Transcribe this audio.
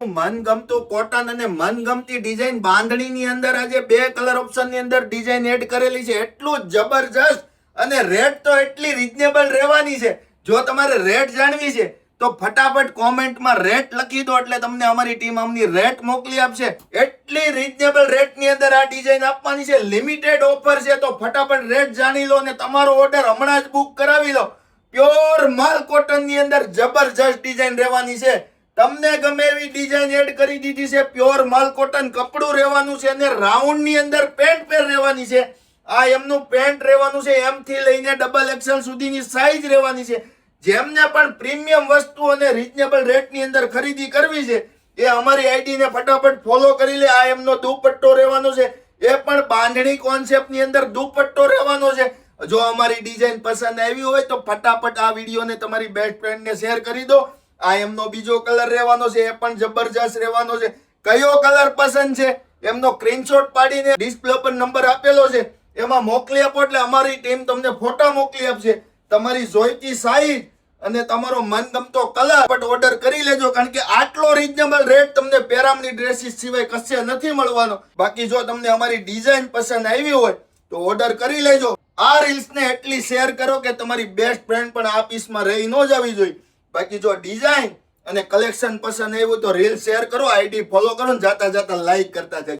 મનગમતું કોટન અને મનગમતી ડિઝાઇન બાંધણીની અંદર આજે બે કલર ઓપ્શનની અંદર ડિઝાઇન એડ કરેલી છે. એટલું જબરજસ્ત અને રેટ તો એટલી રીઝનેબલ રહેવાની છે. જો તમારે રેટ જાણવી છે તો ફટાફટ કોમેન્ટમાં રેટ લખી દો એટલે તમને અમારી ટીમ અમની રેટ મોકલી આપશે. એટલી રીઝનેબલ રેટની અંદર આ ડિઝાઇન આપવાની છે. લિમિટેડ ઓફર છે તો ફટાફટ રેટ જાણી લો અને તમારો ઓર્ડર હમણાં જ બુક કરાવી લો. પ્યોર માલ કોટનની અંદર જબરજસ્ત ડિઝાઇન રહેવાની છે. તમને ગમે એવી ડિઝાઇન એડ કરી દીધી છે. પ્યોર માલ કોટન કપડું રહેવાનું છે અને રાઉન્ડ ની અંદર પેન્ટ પેર રહેવાની છે. આ એમનું પેન્ટ રહેવાનું છે. એમ થી લઈને ડબલ એક્સેલ સુધીની સાઈઝ રહેવાની છે. જેમને પણ પ્રીમિયમ વસ્તુ અને રીઝનેબલ રેટ ની અંદર ખરીદી કરવી છે એ અમારી આઈડી ને ફટાફટ ફોલો કરી લે. આ એમનો દુપટ્ટો રહેવાનો છે. એ પણ બાંધણી કોન્સેપ્ટ ની અંદર દુપટ્ટો રહેવાનો છે. જો અમારી ડિઝાઇન પસંદ આવી હોય તો ફટાફટ આ વિડીયોને તમારી બેસ્ટ ફ્રેન્ડ ને શેર કરી દો. આ એમનો બીજો કલર રહેવાનો છે. એ પણ જબરજસ્ત રહેવાનો છે. કયો કલર પસંદ છે એમનો સ્ક્રીનશોટ પાડીને ડિસ્પ્લે પર નંબર આપેલો છે એમાં મોકલી આપો એટલે અમારી ટીમ તમને ફોટા મોકલી આપશે. તમારી જોઈતી સાઈઝ અને તમારો મનગમતો કલર પણ ઓર્ડર કરી લેજો, કારણ કે આટલો રીઝનેબલ રેટ તમને પેરામની ડ્રેસીસ સિવાય કશે નથી મળવાનો. બાકી જો તમને અમારી ડિઝાઇન પસંદ આવી હોય તો ઓર્ડર કરી લેજો. આ રીલ્સ ને એટલી શેર કરો કે તમારી બેસ્ટ ફ્રેન્ડ પણ આ પીસમાં રહી ન જવી જોઈએ. બાકી જો ડિઝાઇન અને કલેક્શન પસંદ આવ્યું તો રીલ શેર કરો, આઈડી ફોલો કરો, જાતા જાતા લાઈક કરતા જાય.